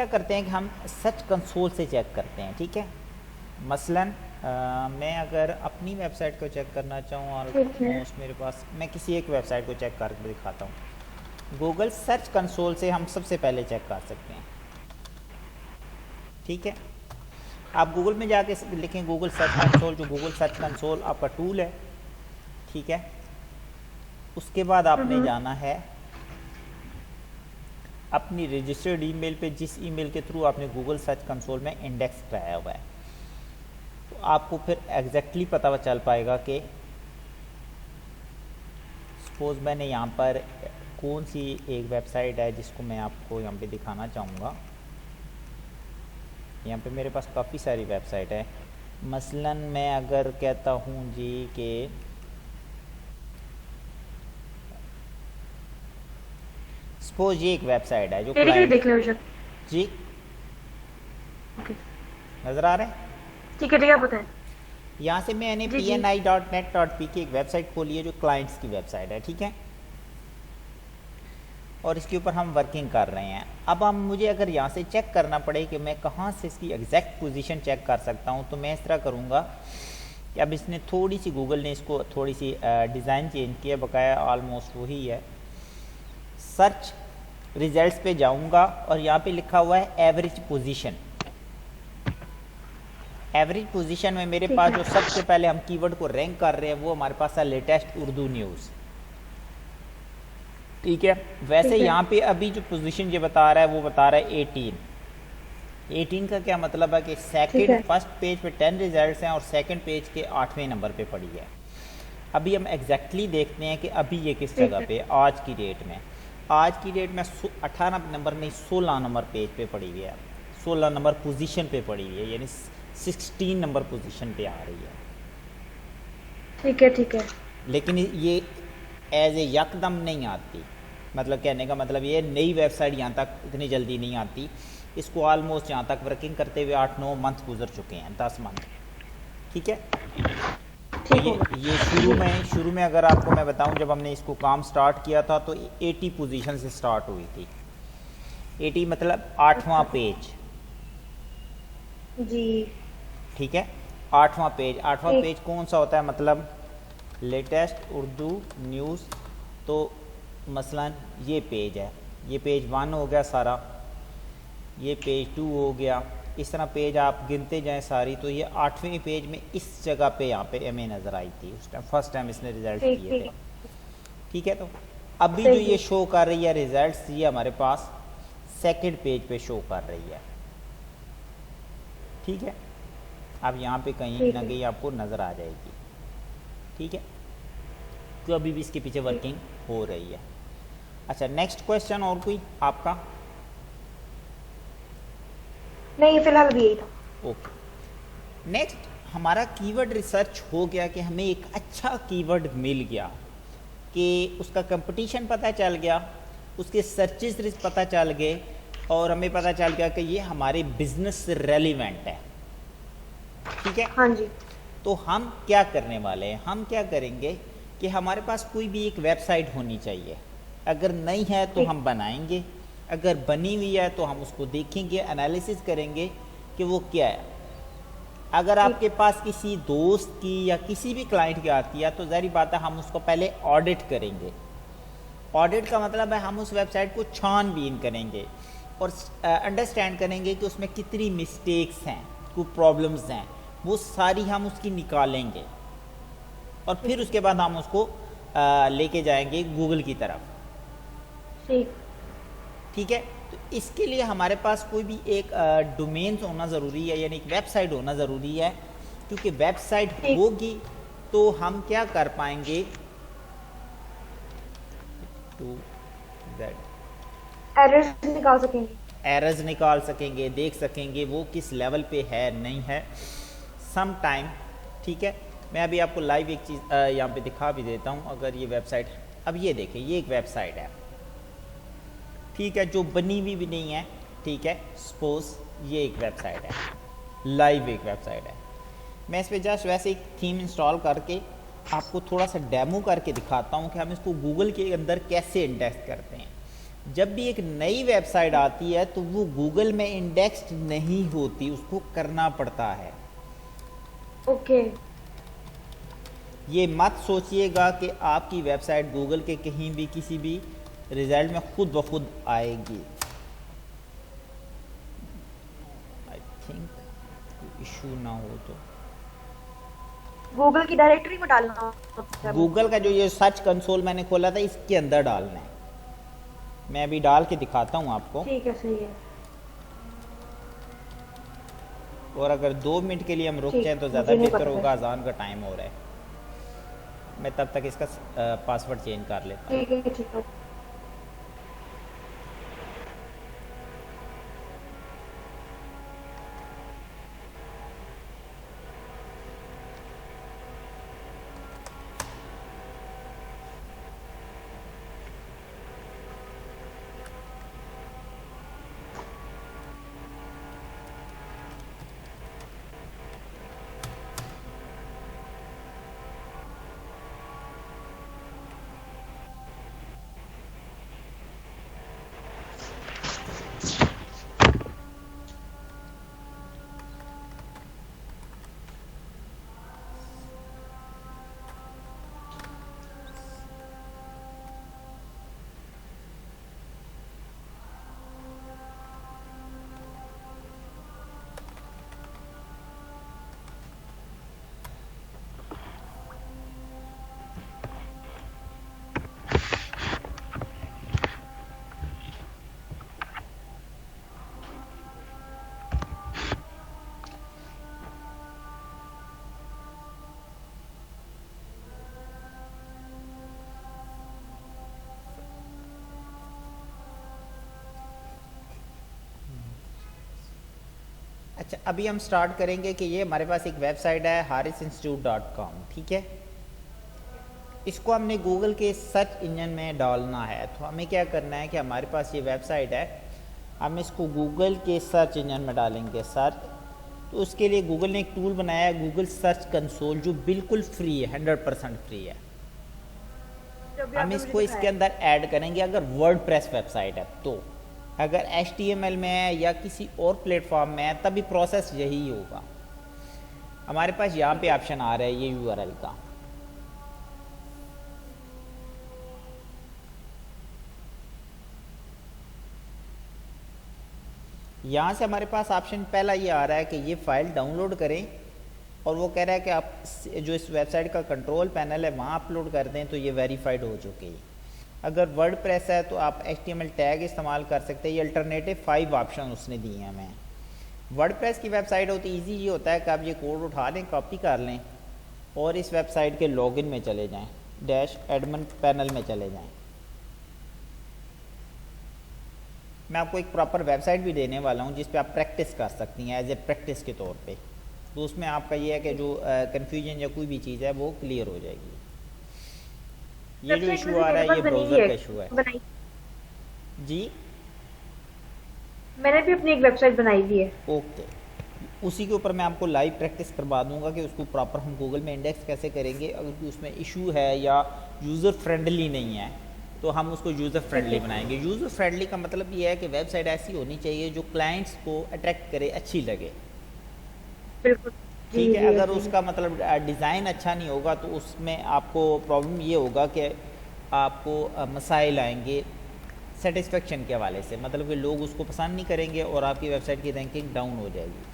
क्या करते हैं कि हम सर्च कंसोल से चेक करते हैं, ठीक है। मसलन मैं अगर अपनी वेबसाइट को चेक करना चाहूँ, ठीक है। ऑलमोस्ट मेरे पास, मैं किसी एक वेबसाइट को चेक करके दिखाता हूँ। गूगल सर्च कंसोल से हम सबसे पहले चेक कर सकते हैं, ठीक है। आप गूगल में जाके लिखें गूगल सर्च कंसोल, जो गूगल सर्च कंसोल आपका टूल है, ठीक है। उसके बाद आपने जाना है अपनी रजिस्टर्ड ईमेल पे, जिस ईमेल के थ्रू आपने गूगल सर्च कंसोल में इंडेक्स कराया हुआ है। तो आपको फिर एग्जैक्टली पता चल पाएगा कि सपोज़ मैंने यहाँ पर कौन सी एक वेबसाइट है जिसको मैं आपको यहाँ पे दिखाना चाहूँगा। यहाँ पे मेरे पास काफ़ी सारी वेबसाइट है। मसलन मैं अगर कहता हूँ जी कि सपोज ये एक वेबसाइट है जो क्लाइंट, देख लो जी ओके। नज़र आ रहा है। ठीक है पता है। यहाँ से मैंने जी जी। pni.net.p की एक वेबसाइट खोली है जो क्लाइंट्स की वेबसाइट है, ठीक है। और इसके ऊपर हम वर्किंग कर रहे हैं। अब हम मुझे अगर यहाँ से चेक करना पड़े कि मैं कहाँ से इसकी एग्जैक्ट पोजीशन चेक कर सकता हूँ, तो मैं इस तरह करूँगा कि अब इसने थोड़ी सी, गूगल ने इसको थोड़ी सी डिज़ाइन चेंज किया, बकाया ऑलमोस्ट वही है। सर्च रिजल्ट्स पे जाऊँगा और यहाँ पे लिखा हुआ है एवरेज पोजीशन। एवरेज पोजीशन में मेरे पास जो सबसे पहले हम कीवर्ड को रैंक कर रहे हैं वो हमारे पास है लेटेस्ट उर्दू न्यूज़, ठीक है। वैसे यहाँ पे अभी जो पोजीशन ये बता रहा है वो बता रहा है 18 का क्या मतलब है कि सेकंड, फर्स्ट पेज पे 10 रिजल्ट्स हैं और सेकंड पेज के 8वें नंबर पे पड़ी है। अभी हम एग्जैक्टली देखते हैं कि अभी ये किस जगह पे, आज की डेट में, आज की डेट में 18 नंबर नहीं 16 नंबर पेज पे पड़ी हुई है, 16 नंबर पोजीशन पे पड़ी हुई है, यानी 16 नंबर पोजीशन पे आ रही है, ठीक है। लेकिन ये एज ए यकदम नहीं आती। मतलब कहने का मतलब ये नई वेबसाइट यहाँ तक इतनी जल्दी नहीं आती। इसको ऑलमोस्ट यहाँ तक वर्किंग करते हुए 8-9 मंथ गुजर चुके हैं, 10 मंथ, ठीक है। ये शुरू में अगर आपको मैं बताऊं, जब हमने इसको काम स्टार्ट किया था तो 80 पोजीशन से स्टार्ट हुई थी। 80 मतलब 8वां पेज जी, ठीक है। 8वां पेज कौन सा होता है, मतलब लेटेस्ट उर्दू न्यूज़। तो मसलन ये पेज है, ये पेज 1 हो गया सारा, ये पेज 2 हो गया, इस तरह पेज आप गिनते जाएं सारी। तो ये 8वें पेज में इस जगह पे यहाँ पे हमें नज़र आई थी उस टाइम, फर्स्ट टाइम इसने रिजल्ट किए थे, ठीक है। तो अभी जो ये शो कर रही है रिजल्ट्स, ये हमारे पास सेकंड पेज पे शो कर रही है, ठीक है। अब यहाँ पे कहीं ना कहीं आपको नज़र आ जाएगी, ठीक है। तो अभी भी इसके पीछे वर्किंग हो रही है। अच्छा, नेक्स्ट क्वेश्चन और कोई आपका? नहीं, फिलहाल भी यही था। ओके, नेक्स्ट हमारा कीवर्ड रिसर्च हो गया कि हमें एक अच्छा कीवर्ड मिल गया, कि उसका कंपटीशन पता चल गया, उसके सर्चेस पता चल गए और हमें पता चल गया कि ये हमारे बिजनेस से रेलिवेंट है, ठीक है। हाँ जी। तो हम क्या करने वाले हैं, हम क्या करेंगे कि हमारे पास कोई भी एक वेबसाइट होनी चाहिए। अगर नहीं है तो हम बनाएंगे, अगर बनी हुई है तो हम उसको देखेंगे, एनालिसिस करेंगे कि वो क्या है। अगर आपके पास किसी दोस्त की या किसी भी क्लाइंट की आती है तो ज़ाहिर बात है हम उसको पहले ऑडिट करेंगे। ऑडिट का मतलब है हम उस वेबसाइट को छानबीन करेंगे और अंडरस्टैंड करेंगे कि उसमें कितनी मिस्टेक्स हैं, कोई प्रॉब्लम्स हैं, वो सारी हम उसकी निकालेंगे और फिर उसके बाद हम उसको लेके जाएंगे गूगल की तरफ, ठीक है। तो इसके लिए हमारे पास कोई भी एक डोमेन होना ज़रूरी है, यानी एक वेबसाइट होना ज़रूरी है, क्योंकि वेबसाइट होगी तो हम क्या कर पाएंगे, एरर्स निकाल सकेंगे, देख सकेंगे वो किस लेवल पे है नहीं है सम टाइम, ठीक है। मैं अभी आपको लाइव एक चीज़ यहाँ पे दिखा भी देता हूँ। अगर ये वेबसाइट, अब ये देखें, ये एक वेबसाइट है, ठीक है, जो बनी हुई भी नहीं है, ठीक है। सपोज ये एक वेबसाइट है, लाइव एक वेबसाइट है। मैं इस पर जस्ट वैसे एक थीम इंस्टॉल करके आपको थोड़ा सा डेमो करके दिखाता हूँ कि हम इसको गूगल के अंदर कैसे इंडेक्स करते हैं। जब भी एक नई वेबसाइट आती है तो वो गूगल में इंडेक्स्ड नहीं होती, उसको करना पड़ता है। ओके। ये मत सोचिएगा कि आपकी वेबसाइट गूगल के कहीं भी किसी भी रिजल्ट में खुद ब खुद आएगी। आई थिंक इशू ना हो तो गूगल की डायरेक्टरी में डालना होता है। गूगल का जो ये सर्च कंसोल मैंने खोला था इसके अंदर डालना है। मैं अभी डाल के दिखाता हूँ आपको। ठीक है, सही है। और अगर 2 मिनट के लिए हम रुक ठीक, जाएं तो ज़्यादा मुझे नहीं बेहतर पता होगा, है। अजान का टाइम हो रहा है। मैं तब तक इसका पासवर्ड चेंज कर लेता हूँ। ठीक है, ठीक है। अच्छा, अभी हम स्टार्ट करेंगे कि ये हमारे पास एक वेबसाइट है harisinstitute.com, ठीक है। इसको हमने गूगल के सर्च इंजन में डालना है। तो हमें क्या करना है कि हमारे पास ये वेबसाइट है, हम इसको गूगल के सर्च इंजन में डालेंगे सर्च। तो उसके लिए गूगल ने एक टूल बनाया है गूगल सर्च कंसोल, जो बिल्कुल फ्री है, 100% फ्री है। जो भी हम आपने इसको मुझे इसके दिखाया। अंदर ऐड करेंगे अगर वर्डप्रेस वेबसाइट है तो। अगर HTML में है या किसी और प्लेटफॉर्म में है तभी प्रोसेस यही होगा। हमारे पास यहाँ पे ऑप्शन आ रहा है ये URL का। यहाँ से हमारे पास ऑप्शन पहला ये आ रहा है कि ये फाइल डाउनलोड करें, और वो कह रहा है कि आप जो इस वेबसाइट का कंट्रोल पैनल है वहाँ अपलोड कर दें तो ये वेरीफाइड हो चुकी है। अगर वर्डप्रेस है तो आप HTML टैग इस्तेमाल कर सकते हैं। ये अल्टरनेटिव 5 ऑप्शन उसने दिए हैं हमें। वर्डप्रेस की वेबसाइट होती ईजी ये होता है कि आप ये कोड उठा लें, कॉपी कर लें और इस वेबसाइट के लॉगिन में चले जाएं, डैश एडमिन पैनल में चले जाएं। मैं आपको एक प्रॉपर वेबसाइट भी देने वाला हूँ जिस पे आप प्रैक्टिस कर सकती हैं एज ए प्रैक्टिस के तौर पे। तो उसमें आपका ये है कि जो कन्फ्यूजन या कोई भी चीज़ है वो क्लियर हो जाएगी। ये जो वेबसाइट इशू आ रहा है ये मेरे पास बनी ब्राउज़र है, का इशू है बनाई। जी। मैंने भी अपनी एक वेबसाइट बनाई हुई है। ओके, उसी के ऊपर मैं आपको लाइव प्रैक्टिस करवा दूंगा कि उसको प्रॉपर हम गूगल में इंडेक्स कैसे करेंगे। अगर कोई उसमें इशू है या यूज़र फ्रेंडली नहीं है तो हम उसको यूज़र फ्रेंडली बनाएंगे। यूज़र फ्रेंडली का मतलब ये है कि वेबसाइट ऐसी होनी चाहिए जो क्लाइंट्स को अट्रैक्ट करे, अच्छी लगे, बिल्कुल। ठीक है। अगर उसका मतलब डिज़ाइन अच्छा नहीं होगा तो उसमें आपको प्रॉब्लम ये होगा कि आपको मसाइल आएंगे सेटिस्फेक्शन के हवाले से, मतलब कि लोग उसको पसंद नहीं करेंगे और आपकी वेबसाइट की रैंकिंग डाउन हो जाएगी।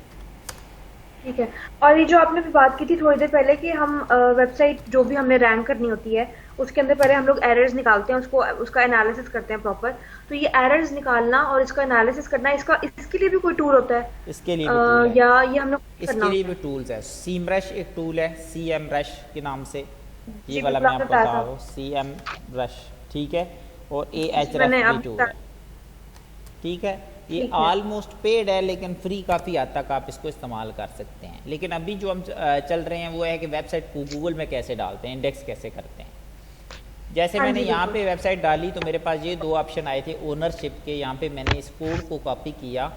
ठीक है। और ये जो आपने भी बात की थी थोड़ी देर पहले कि हम वेबसाइट जो भी हमने रैंक करनी होती है उसके अंदर पहले हम लोग एरर्स निकालते हैं, उसको उसका एनालिसिस करते हैं प्रॉपर। तो ये एरर्स निकालना और इसका एनालिसिस करना, इसके लिए भी कोई टूल होता है? इसके लिए भी टूल है, या ये हम लोग करना इसके लिए होता भी टूल्स है। CMrush एक टूल है, CMrush के नाम से, है? ये जी, वाला बिल्कुल, मैं आपने आपको बताया बता था। रहा हूँ, CMrush, ठीक है। और जी, Ahref मैंने भी अब टूल है, ठीक है। ये ठीक है। ऑलमोस्ट पेड है लेकिन फ्री काफ़ी हद तक आप इसको इस्तेमाल कर सकते हैं। लेकिन अभी जो हम चल रहे हैं वो है कि वेबसाइट को गूगल में कैसे डालते हैं, इंडेक्स कैसे करते हैं। जैसे हाँ मैंने जी, यहाँ बिल्कुल। पे वेबसाइट डाली तो मेरे पास ये 2 ऑप्शन आए थे ओनरशिप के। यहाँ पे मैंने इस कोड को कॉपी किया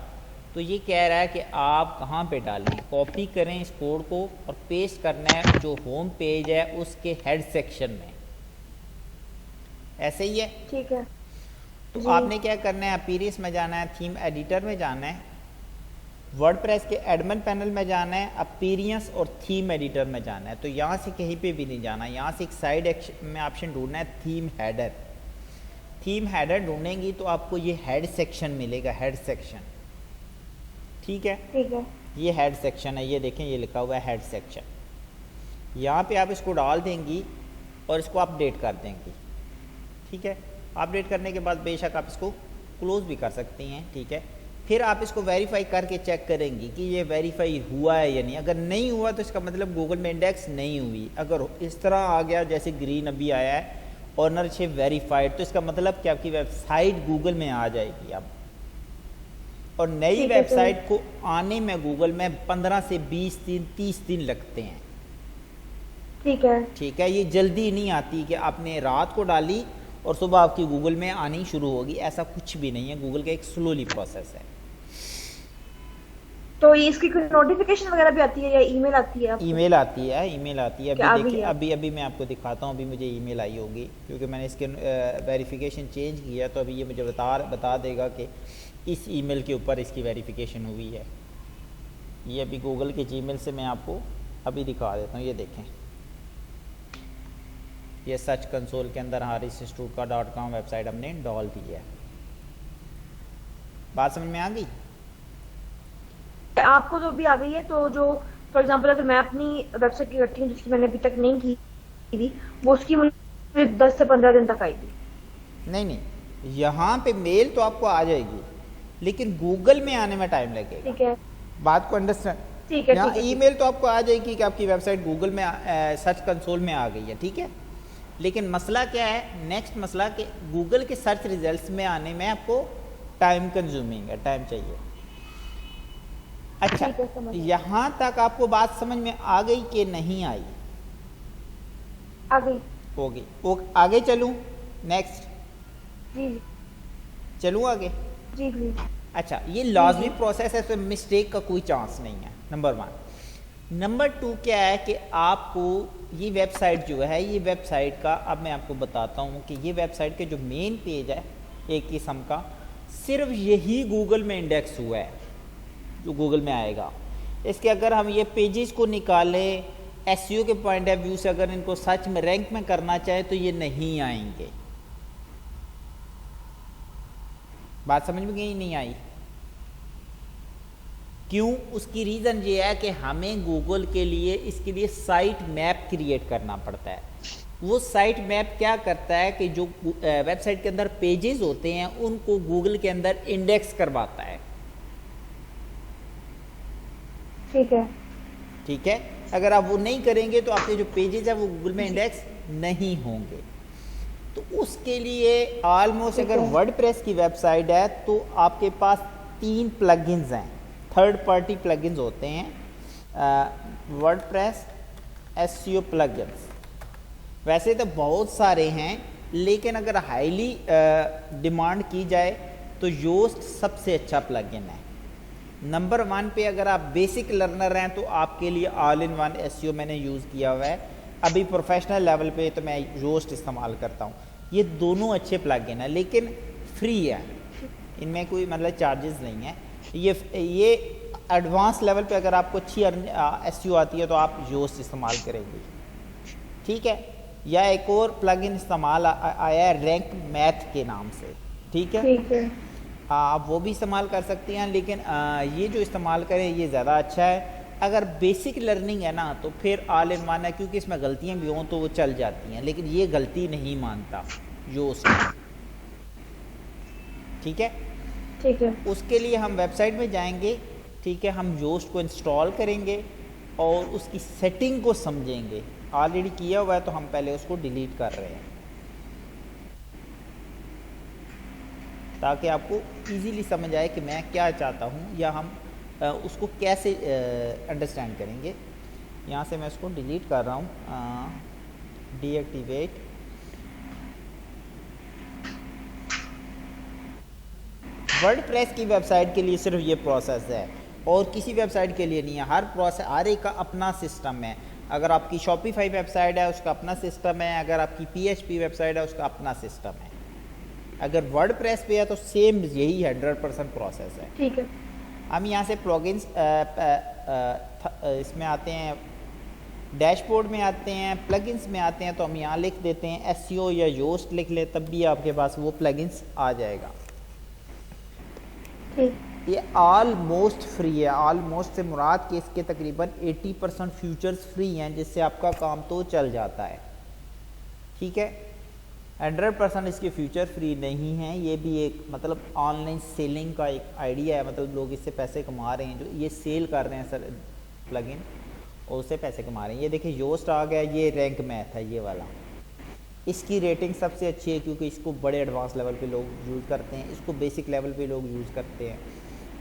तो ये कह रहा है कि आप कहाँ पे डालें, कॉपी करें इस कोड को और पेस्ट करना है जो होम पेज है उसके हेड सेक्शन में, ऐसे ही है। ठीक है। तो जी आपने क्या करना है, अपीयरेंस में जाना है, थीम एडिटर में जाना है, वर्डप्रेस के एडमिन पैनल में जाना है, अपीयरेंस और थीम एडिटर में जाना है। तो यहाँ से कहीं पे भी नहीं जाना, यहाँ से एक साइड में ऑप्शन ढूंढना है, थीम हेडर। थीम हेडर ढूंढेंगी तो आपको ये हेड सेक्शन मिलेगा, हेड सेक्शन। ठीक है, ठीक है। ये हेड सेक्शन है, ये देखें ये लिखा हुआ है हेड सेक्शन। यहाँ पे आप इसको डाल देंगी और इसको अपडेट कर देंगी। ठीक है, अपडेट करने के बाद बेशक आप इसको क्लोज भी कर सकती हैं। ठीक है, फिर आप इसको वेरीफाई करके चेक करेंगी कि ये वेरीफाई हुआ है या नहीं। अगर नहीं हुआ तो इसका मतलब गूगल में इंडेक्स नहीं हुई। अगर इस तरह आ गया जैसे ग्रीन अभी आया है, ऑनरशिप वेरीफाइड, तो इसका मतलब कि आपकी वेबसाइट गूगल में आ जाएगी अब। और नई ठीक है, वेबसाइट को आने में गूगल में 15 से 20 दिन 30 दिन लगते हैं। ठीक है। ठीक है, ये जल्दी नहीं आती कि आपने रात को डाली और सुबह आपकी गूगल में आनी शुरू होगी, ऐसा कुछ भी नहीं है। गूगल का एक स्लोली प्रोसेस है। तो ये इसकी कोई नोटिफिकेशन वगैरह भी आती है या ईमेल आती है आपको? ईमेल आती है, ईमेल आती है। क्या आ अभी गई देखिए, है? अभी मैं आपको दिखाता हूँ। अभी मुझे ईमेल आई होगी क्योंकि मैंने इसके वेरिफिकेशन चेंज किया, तो अभी ये मुझे बता देगा कि इस ईमेल के ऊपर इसकी वेरिफिकेशन हुई है। ये अभी गूगल के जीमेल से मैं आपको अभी दिखा देता हूँ। ये देखें, ये सर्च कंसोल के अंदर harisinstitute.com वेबसाइट हमने डाल दी है। बात समझ में आ गई? आपको तो भी आ गई है, तो जो फॉर एग्जांपल अगर मैं अपनी वेबसाइट की करती हूँ जिसकी मैंने अभी तक नहीं की थी, वो उसकी मुझे 10 से 15 दिन तक आएगी। नहीं नहीं, यहाँ पे मेल तो आपको आ जाएगी, लेकिन गूगल में आने में टाइम लगेगा। ठीक है, बात को अंडरस्टैंड? ठीक है, यहाँ ठीक है, ईमेल तो आपको आ जाएगी कि आपकी वेबसाइट गूगल में सर्च कंसोल में आ गई है। ठीक है, लेकिन मसला क्या है, नेक्स्ट मसला कि गूगल के सर्च रिजल्ट्स में आने में आपको टाइम कंज्यूमिंग है, टाइम चाहिए। अच्छा, ठीक है, समझ गई। यहाँ तक आपको बात समझ में आ गई कि नहीं आई? आ गई। होगी। आगे चलूँ? नेक्स्ट जी जी चलूँ आगे? जी जी। अच्छा, ये लाजमी प्रोसेस है, तो मिस्टेक का कोई चांस नहीं है, नंबर 1। नंबर 2 क्या है कि आपको ये वेबसाइट जो है, ये वेबसाइट का अब मैं आपको बताता हूँ कि ये वेबसाइट के जो मेन पेज है एक किस्म का, सिर्फ यही गूगल में इंडेक्स हुआ है जो गूगल में आएगा। इसके अगर हम ये पेजेस को निकालें एसईओ के पॉइंट ऑफ व्यू से, अगर इनको सर्च में रैंक में करना चाहे तो ये नहीं आएंगे। बात समझ में गई? नहीं आई? क्यों? उसकी रीज़न ये है कि हमें गूगल के लिए इसके लिए साइट मैप क्रिएट करना पड़ता है। वो साइट मैप क्या करता है कि जो वेबसाइट के अंदर पेजेस होते हैं उनको गूगल के अंदर इंडेक्स करवाता है। ठीक है। ठीक है, अगर आप वो नहीं करेंगे तो आपके जो पेजेस है वो गूगल में इंडेक्स नहीं होंगे। तो उसके लिए ऑलमोस्ट, अगर वर्डप्रेस की वेबसाइट है तो आपके पास 3 प्लगइन्स हैं, थर्ड पार्टी प्लगइन्स होते हैं। वर्डप्रेस एसईओ प्लगइन्स वैसे तो बहुत सारे हैं, लेकिन अगर हाईली डिमांड की जाए तो योस्ट सबसे अच्छा प्लगइन है। नंबर 1 पे अगर आप बेसिक लर्नर हैं तो आपके लिए ऑल इन वन एसईओ मैंने यूज़ किया हुआ है। अभी प्रोफेशनल लेवल पे तो मैं योस्ट इस्तेमाल करता हूँ। ये दोनों अच्छे प्लगइन है, लेकिन फ्री है, इनमें कोई मतलब चार्जेस नहीं है। ये एडवांस लेवल पे अगर आपको अच्छी एसईओ आती है तो आप योस्ट इस्तेमाल करेंगे। ठीक है, या एक और प्लगइन इस्तेमाल आया है रैंक मैथ के नाम से। ठीक है, ठीक है। आप वो भी इस्तेमाल कर सकती हैं, लेकिन ये जो इस्तेमाल करें ये ज़्यादा अच्छा है। अगर बेसिक लर्निंग है ना तो फिर ऑल इन वन है, क्योंकि इसमें गलतियां भी हों तो वो चल जाती हैं, लेकिन ये गलती नहीं मानता योस्ट। ठीक है, ठीक है। उसके लिए हम वेबसाइट में जाएंगे। ठीक है, हम योस्ट को इंस्टॉल करेंगे और उसकी सेटिंग को समझेंगे। ऑलरेडी किया हुआ है तो हम पहले उसको डिलीट कर रहे हैं ताकि आपको इजीली समझ आए कि मैं क्या चाहता हूँ, या हम उसको कैसे अंडरस्टैंड करेंगे। यहाँ से मैं उसको डिलीट कर रहा हूँ, डीएक्टिवेट। वर्डप्रेस की वेबसाइट के लिए सिर्फ ये प्रोसेस है और किसी वेबसाइट के लिए नहीं है। हर एक का अपना सिस्टम है। अगर आपकी शॉपिफाई वेबसाइट है उसका अपना सिस्टम है, अगर आपकी पीएचपी वेबसाइट है उसका अपना सिस्टम है। अगर वर्डप्रेस पे है तो सेम यही 100% प्रोसेस है। ठीक है। हम यहाँ से प्लगइन्स इसमें आते हैं, डैशबोर्ड में आते हैं, प्लगइन्स में आते हैं, तो हम यहाँ लिख देते हैं एसईओ या योस्ट लिख ले, तब भी आपके पास वो प्लगइन्स आ जाएगा। ठीक। ये ऑलमोस्ट फ्री है, ऑलमोस्ट से मुराद के इसके तकरीबन 80% फीचर्स फ्री हैं, जिससे आपका काम तो चल जाता है। ठीक है, 100% इसके फ्यूचर फ्री नहीं हैं। ये भी एक मतलब ऑनलाइन सेलिंग का एक आइडिया है, मतलब लोग इससे पैसे कमा रहे हैं, जो ये सेल कर रहे हैं सर प्लगइन और उससे पैसे कमा रहे हैं। ये देखिए योस्ट आ गया, ये रैंक मैथ है ये वाला। इसकी रेटिंग सबसे अच्छी है क्योंकि इसको बड़े एडवांस लेवल पे लोग यूज़ करते हैं, इसको बेसिक लेवल पे लोग यूज़ करते हैं।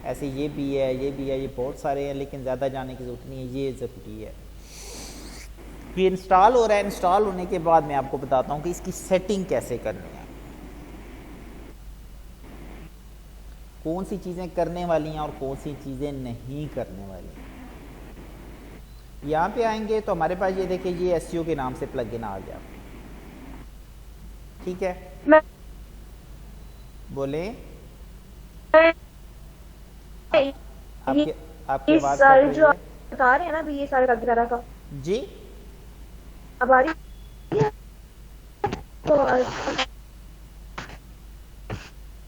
ऐसे ये भी है, ये भी है, ये बहुत सारे हैं, लेकिन ज़्यादा जाने की ज़रूरत नहीं है, ये ज़रूरी है। ये इंस्टॉल हो रहा है, इंस्टॉल होने के बाद मैं आपको बताता हूँ कि इसकी सेटिंग कैसे करनी है, कौन सी चीज़ें करने वाली हैं और कौन सी चीज़ें नहीं करने वाली। यहाँ पे आएंगे तो हमारे पास ये देखिए, ये एसईओ के नाम से प्लगइन आ गया। ठीक है, बोले आपके आपके ये बात सारे कर जो रही आप बता रहे हैं ना अभी, ये सारे वगैरह का है जी। अब आ रही है तो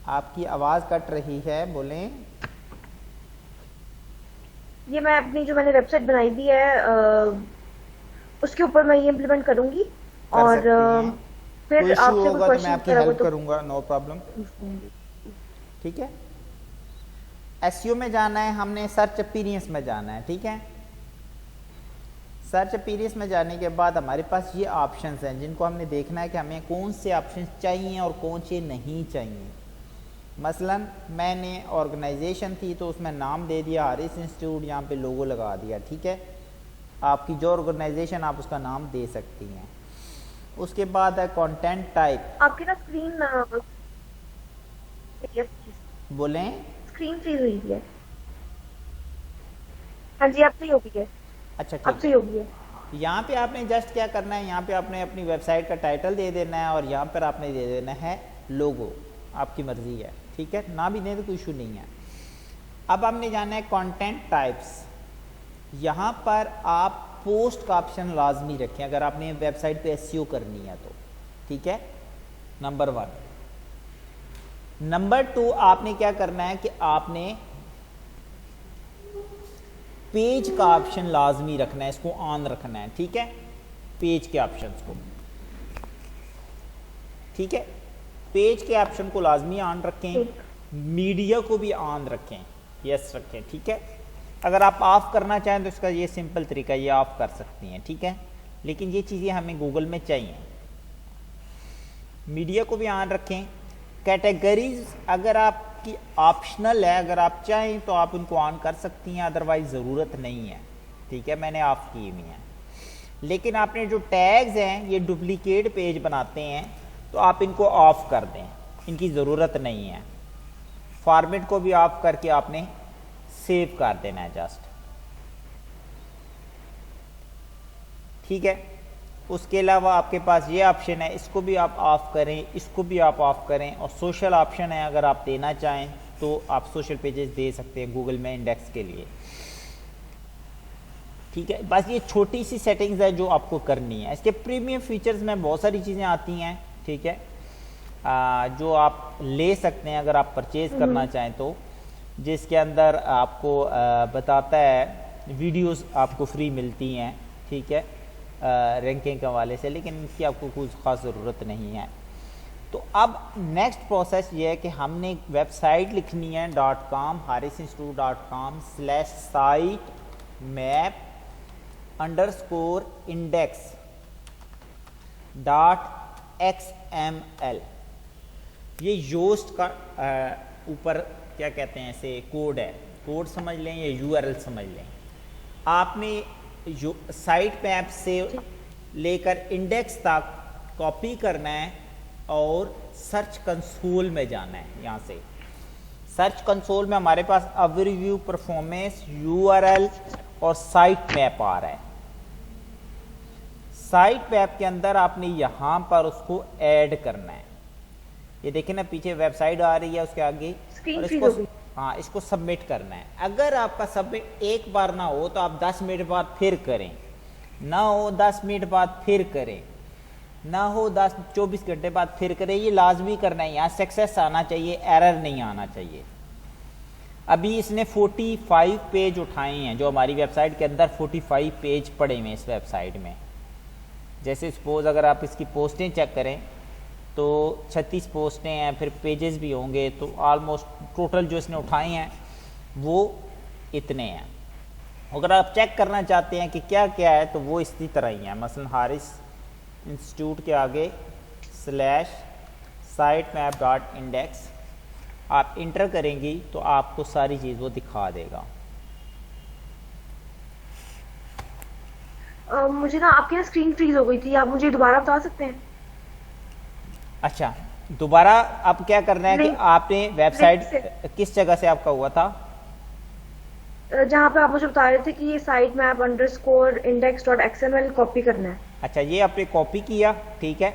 आपकी आवाज़ कट रही है, बोलें। ये मैं अपनी जो मैंने वेबसाइट बनाई दी है उसके ऊपर मैं ये इम्प्लीमेंट करूंगी और कोई फिर इशू आपसे होगा कोई तो मैं आपकी क्वेश्चन हेल्प करूंगा, नो प्रॉब्लम। ठीक है, एसईओ में जाना है हमने, सर्च अपीयरेंस में जाना है। ठीक है, सर्च अपीयरेंस में जाने के बाद हमारे पास ये ऑप्शंस हैं जिनको हमने देखना है कि हमें कौन से ऑप्शंस चाहिए और कौन से नहीं चाहिए। मसलन मैंने ऑर्गेनाइजेशन थी तो उसमें नाम दे दिया हारिस इंस्टीट्यूट, यहाँ पे लोगो लगा दिया। ठीक है, आपकी जो ऑर्गेनाइजेशन आप उसका नाम दे सकती हैं। उसके बाद है कंटेंट टाइप। आपकी ना स्क्रीन बोलें। स्क्रीन फ्रीज हुई है। हाँ जी, आप सही हो गई है। अच्छा अब ठीक सही है, हो गई है। यहाँ पे आपने जस्ट क्या करना है, यहाँ पे आपने अपनी वेबसाइट का टाइटल दे देना है और यहाँ पर आपने दे देना है लोगो, आपकी मर्जी है। ठीक है, ना भी दें तो कोई इशू नहीं है। अब हमने जाना है कंटेंट टाइप्स। यहाँ पर आप पोस्ट का ऑप्शन लाजमी रखें अगर आपने वेबसाइट पे एसईओ करनी है तो। ठीक है, नंबर 1। नंबर 2, आपने क्या करना है कि आपने पेज का ऑप्शन लाजमी रखना है, इसको ऑन रखना है। ठीक है, पेज के ऑप्शंस को, ठीक है, पेज के ऑप्शन को लाजमी ऑन रखें, मीडिया को भी ऑन रखें, यस रखें। ठीक है, अगर आप ऑफ करना चाहें तो इसका ये सिंपल तरीका, ये ऑफ कर सकती हैं। ठीक है, लेकिन ये चीज़ें हमें गूगल में चाहिए। मीडिया को भी ऑन रखें। कैटेगरीज अगर आपकी ऑप्शनल है, अगर आप चाहें तो आप उनको ऑन कर सकती हैं, अदरवाइज ज़रूरत नहीं है। ठीक है, मैंने ऑफ की हुई हैं। लेकिन आपने जो टैग्स हैं ये डुप्लीकेट पेज बनाते हैं तो आप इनको ऑफ कर दें, इनकी ज़रूरत नहीं है। फॉर्मेट को भी ऑफ करके आपने सेव कर देना है जस्ट। ठीक है, उसके अलावा आपके पास ये ऑप्शन है, इसको भी आप ऑफ करें, इसको भी आप ऑफ करें। और सोशल ऑप्शन है, अगर आप देना चाहें तो आप सोशल पेजेस दे सकते हैं गूगल में इंडेक्स के लिए। ठीक है, बस ये छोटी सी सेटिंग्स है जो आपको करनी है। इसके प्रीमियम फीचर्स में बहुत सारी चीज़ें आती हैं। ठीक है, जो आप ले सकते हैं अगर आप परचेज करना चाहें तो, जिसके अंदर आपको बताता है वीडियोस आपको फ्री मिलती हैं। ठीक है, रैंकिंग के हवाले से, लेकिन इनकी आपको कुछ ख़ास ज़रूरत नहीं है। तो अब नेक्स्ट प्रोसेस ये है कि हमने एक वेबसाइट लिखनी है .com harisinstitute.com/site-map_index.xml। ये योस्ट का ऊपर क्या कहते हैं, ऐसे कोड है, कोड समझ लें या यूआरएल समझ लें। आपने जो साइट मैप से लेकर इंडेक्स तक कॉपी करना है और सर्च कंसोल में जाना है। यहाँ से सर्च कंसोल में हमारे पास ओवरव्यू, परफॉर्मेंस, यूआरएल और साइट मैप आ रहा है। साइट मैप के अंदर आपने यहाँ पर उसको ऐड करना है। ये देखें ना पीछे वेबसाइट आ रही है उसके आगे, स्क्रीन और फ्रीज हो गई। हाँ इसको सबमिट करना है। अगर आपका सबमिट एक बार ना हो तो आप 10 मिनट बाद फिर करें, ना हो 10 मिनट बाद फिर करें, ना हो 10-24 घंटे बाद फिर करें, ये लाजमी करना है। यहाँ सक्सेस आना चाहिए, एरर नहीं आना चाहिए। अभी इसने 45 पेज उठाए हैं, जो हमारी वेबसाइट के अंदर 45 पेज पड़े हुए हैं इस वेबसाइट में। जैसे सपोज अगर आप इसकी पोस्टें चेक करें तो 36 पोस्टें हैं, फिर पेजेस भी होंगे, तो ऑलमोस्ट टोटल जो इसने उठाए हैं वो इतने हैं। अगर आप चेक करना चाहते हैं कि क्या क्या है तो वो इसी तरह ही है। मसलन हारिस इंस्टीट्यूट के आगे /sitemap.index आप इंटर करेंगी तो आपको सारी चीज़ वो दिखा देगा। मुझे ना आपकी ना स्क्रीन फ्रीज हो गई थी, आप मुझे दोबारा बता सकते हैं? अच्छा, दोबारा अब क्या करना है कि लिंक आपने लिंक वेबसाइट से किस जगह से आपका हुआ था? जहाँ पे आप मुझे बता रहे थे कि ये site map underscore index dot XML copy करना है। अच्छा, ये आपने कॉपी किया, ठीक है।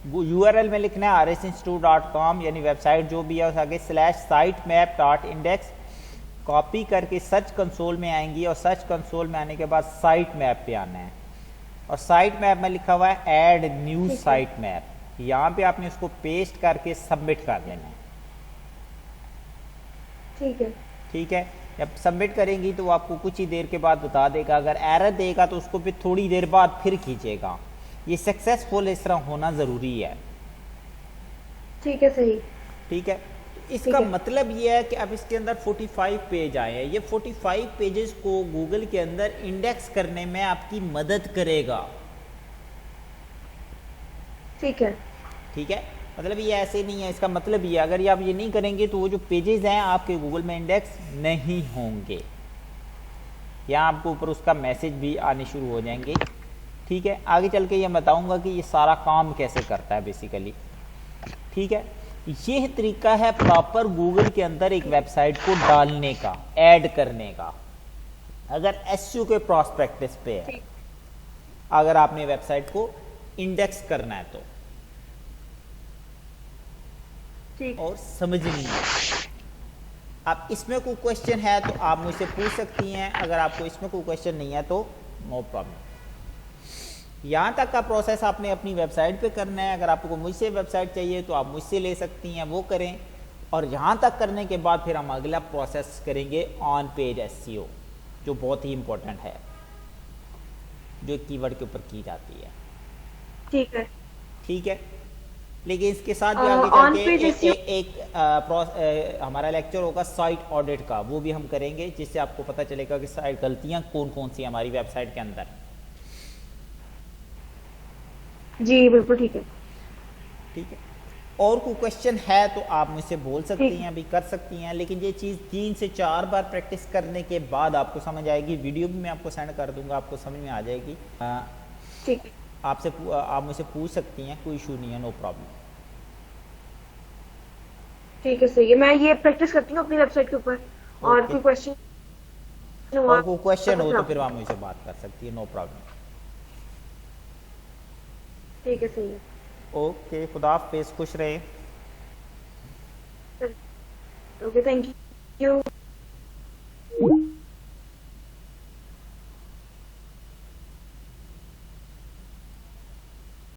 URL में लिखना है arisinstitute.com, यानी वेबसाइट जो भी है उस आगे /sitemap.index कॉपी करके सर्च कंसोल में आएंगी, और सर्च कंसोल में आने के बाद साइट मैप पे आना है, और साइट मैप में लिखा हुआ है ऐड न्यू साइट मैप, यहाँ पे आपने उसको पेस्ट करके सबमिट कर देना है। ठीक है। ठीक है, जब सबमिट करेंगी तो वो आपको कुछ ही देर के बाद बता देगा। अगर एरर देगा तो उसको फिर थोड़ी देर बाद फिर खींचेगा। ये सक्सेसफुल इस तरह होना ज़रूरी है। ठीक है, सही। ठीक है, इसका मतलब ये है कि अब इसके अंदर 45 पेज आए हैं। ये 45 पेजेस को गूगल के अंदर इंडेक्स करने में आपकी मदद करेगा। ठीक है। ठीक है, मतलब ये ऐसे नहीं है। इसका मतलब ये अगर ये आप ये नहीं करेंगे तो वो जो पेजेस हैं आपके गूगल में इंडेक्स नहीं होंगे। यहाँ आपको ऊपर उसका मैसेज भी आने शुरू हो जाएंगे। ठीक है, आगे चल के ये बताऊंगा कि ये सारा काम कैसे करता है बेसिकली। ठीक है, ये तरीका है प्रॉपर गूगल के अंदर एक वेबसाइट को डालने का, ऐड करने का, अगर एसईओ के प्रोस्पेक्टिस पे है, अगर आपने वेबसाइट को इंडेक्स करना है तो। ठीक। और समझनी है। आप इसमें कोई क्वेश्चन है तो आप मुझसे पूछ सकती हैं, अगर आपको इसमें कोई क्वेश्चन नहीं है तो नो प्रॉब्लम। यहाँ तक का प्रोसेस आपने अपनी वेबसाइट पे करना है। अगर आपको मुझसे वेबसाइट चाहिए तो आप मुझसे ले सकती हैं, वो करें। और यहाँ तक करने के बाद फिर हम अगला प्रोसेस करेंगे ऑन पेज एसईओ, जो बहुत ही इंपॉर्टेंट है, जो कीवर्ड के ऊपर की जाती है। ठीक है। ठीक है, लेकिन इसके साथ भी आगे ऑन चल पेज के हमारा लेक्चर होगा साइट ऑडिट का, वो भी हम करेंगे, जिससे आपको पता चलेगा कि साइट गलतियाँ कौन कौन सी हमारी वेबसाइट के अंदर। जी बिल्कुल, ठीक है। ठीक है, और कोई क्वेश्चन है तो आप मुझसे बोल सकती ठीक। हैं, अभी कर सकती हैं। लेकिन ये चीज़ 3 से 4 बार प्रैक्टिस करने के बाद आपको समझ आएगी। वीडियो भी मैं आपको सेंड कर दूंगा, आपको समझ में आ जाएगी। ठीक है। आप मुझसे पूछ सकती हैं, कोई इशू नहीं है, नो प्रॉब्लम। ठीक है, सही है। मैं ये प्रैक्टिस करती हूँ अपनी वेबसाइट के ऊपर, और ओके, कोई क्वेश्चन और कोई क्वेश्चन हो तो फिर आप मुझसे बात कर सकती है, नो प्रॉब्लम। ठीक है, सही है। ओके, खुदा हाफिज़, खुश रहे। Okay, thank you.